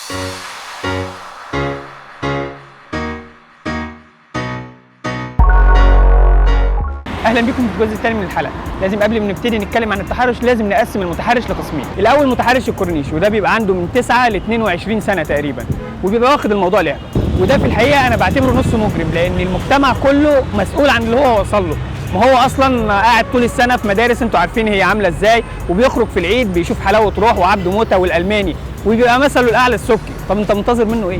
اهلا بكم في الجزء الثاني من الحلقه. لازم قبل ما نبتدي نتكلم عن التحرش لازم نقسم المتحرش لقسمين. الاول متحرش الكورنيش، وده بيبقى عنده من 9 ل 22 سنه تقريبا، وبيبقى واخد الموضوع لعبه، وده في الحقيقه انا بعتبره نص مجرم، لان المجتمع كله مسؤول عن اللي هو وصل له. ما هو اصلا قاعد طول السنه في مدارس انتوا عارفين هي عامله ازاي، وبيخرج في العيد بيشوف حلاوه روح وعبده موته والالماني، وبيبقى مثله الاعلى السبكي. طب انت منتظر منه ايه؟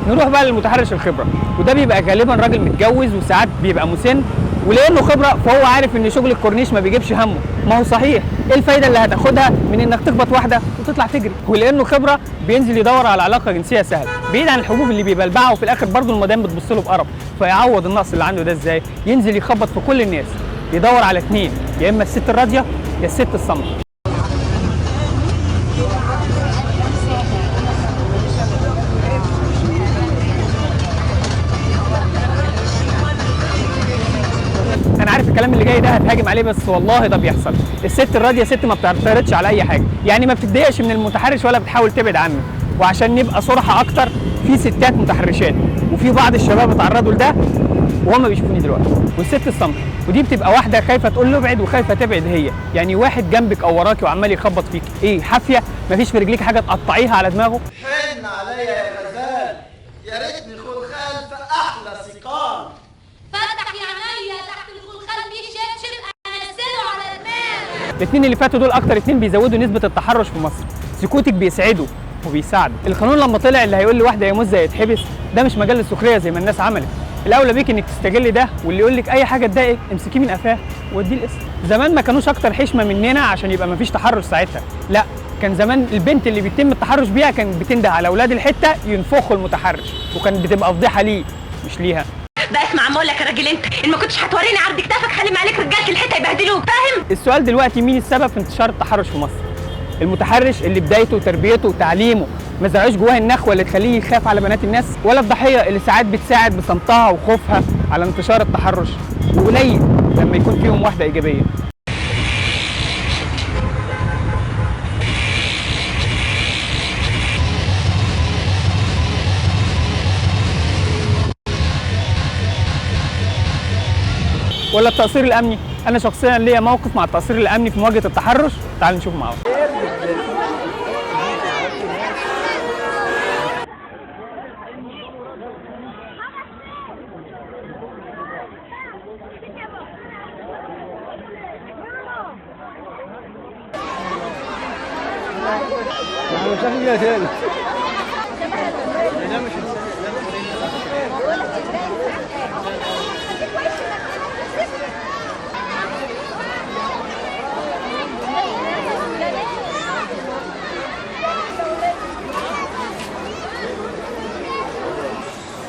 نروح بقى للمتحرش الخبره، وده بيبقى غالبا راجل متجوز وساعات بيبقى مسن، ولانه خبره فهو عارف ان شغل الكورنيش ما بيجيبش همه. ما هو صحيح، ايه الفايده اللي هتاخدها من انك تخبط واحده وتطلع تجري؟ ولانه خبره بينزل يدور على علاقه جنسيه سهله بعيد عن الحبوب اللي بيبلبعها، وفي الاخر برضه المدام بتبص له بقرف. فيعوض النقص اللي عنده ده ازاي؟ ينزل يخبط في كل الناس، يدور على اتنين، يا اما الست الراضيه يا الست الصامته. انا عارف الكلام اللي جاي ده هتهاجم عليه، بس والله ده بيحصل. الست الراضيه ست ما بتعترضش على اي حاجه، يعني ما بتتضايقش من المتحرش ولا بتحاول تبعد عنه. وعشان نبقى صراحه اكتر، في ستات متحرشات، وفي بعض الشباب اتعرضوا لده وهم بيشوفوني دلوقتي. والست الصامته، ودي بتبقى واحده خايفه تقول له ابعد وخايفه تبعد هي، يعني واحد جنبك او وراكي وعمال يخبط فيك، ايه حافيه؟ مفيش في رجليك حاجه تقطعيها على دماغه؟ حن عليا يا غزال، يا ريتني خلخال في احلى سيقان. فتح يا عينيا تحت الخلخال في شبشب انزله على دماغي. الاثنين اللي فاتوا دول اكتر اثنين بيزودوا نسبه التحرش في مصر. سكوتك بيسعده وبيساعده. القانون لما طلع اللي هيقول لواحده يا مزه يتحبس، ده مش مجال السخريه زي ما الناس عملت. الاولى بيك انك تستغل ده، واللي يقول لك اي حاجه تضايقك امسكيه من قفاه واديه الاسم. زمان ما كانوش اكتر حشمه مننا عشان يبقى ما فيش تحرش ساعتها، لا، كان زمان البنت اللي بيتم التحرش بيها كانت بتنده على اولاد الحته ينفخوا المتحرش، وكانت بتبقى فضيحه ليه مش ليها. بقى اسمع عم اقول لك يا راجل، انت ان ما كنتش هتوريني عرض كتافك خلي ما عليك رجاله الحته يبهدلوك، فاهم؟ السؤال دلوقتي مين السبب في انتشار التحرش في مصر؟ المتحرش اللي بدايته وتربيته وتعليمه ما زرعوش جواه النخوه اللي تخليه يخاف على بنات الناس، ولا الضحيه اللي ساعات بتساعد بصمتها وخوفها على انتشار التحرش، وقليل لما يكون فيهم واحده ايجابيه. ولا التقصير الامني؟ انا شخصيا ليا موقف مع التقصير الامني في مواجهه التحرش، تعال نشوف معاه.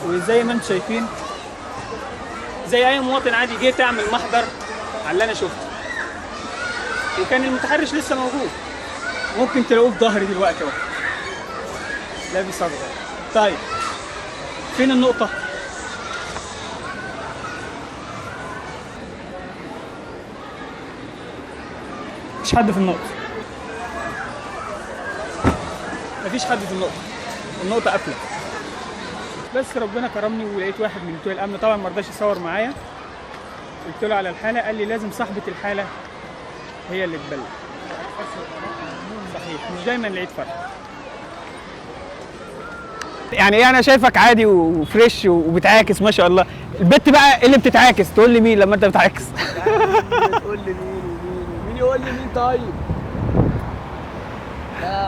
وزي ما انتم شايفين زي اي مواطن عادي جيت اعمل محضر على اللي انا شفته، وكان المتحرش لسه موجود. ممكن تلاقوه في ظهري دلوقتي اهو لابس اخضر. طيب فين النقطه؟ مفيش حد في النقطه، مفيش حد في النقطه قافله. بس ربنا كرمني ولقيت واحد من بتوع الامن، طبعا ما رضاش يصور معايا. قلت له على الحاله، قال لي لازم صاحبه الحاله هي اللي تبلغ. صحيح، مش دايما العيد فرق. يعني ايه، انا شايفك عادي وفريش وبتعاكس ما شاء الله. البت بقى اللي بتتعاكس تقول لي مين لما انت بتعاكس؟ تقول لي مين يقول لي مين؟ طيب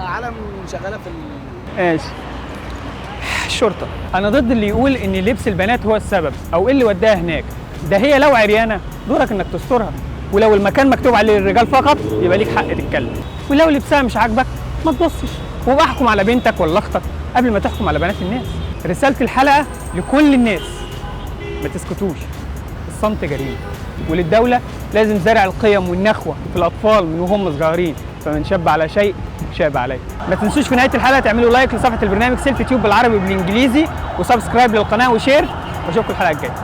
علم شغاله في ماشي. الشرطه، انا ضد اللي يقول ان لبس البنات هو السبب او ايه اللي وداها هناك. ده هي لو عريانه دورك انك تسترها، ولو المكان مكتوب عليه الرجال فقط يبقى ليك حق تتكلم، ولو لبسها مش عاجبك ما تبصش، وابقى احكم على بنتك ولا اختك قبل ما تحكم على بنات الناس. رساله الحلقه لكل الناس، ما تسكتوش، الصمت جريمه. وللدوله لازم زرع القيم والنخوه في الاطفال من وهم صغيرين، فمن شاب على شيء شاب عليه. ما تنسوش في نهايه الحلقه تعملوا لايك لصفحه البرنامج سيلفي تيوب بالعربي وبالانجليزي، وسبسكرايب للقناه وشير، واشوفكم الحلقه الجايه.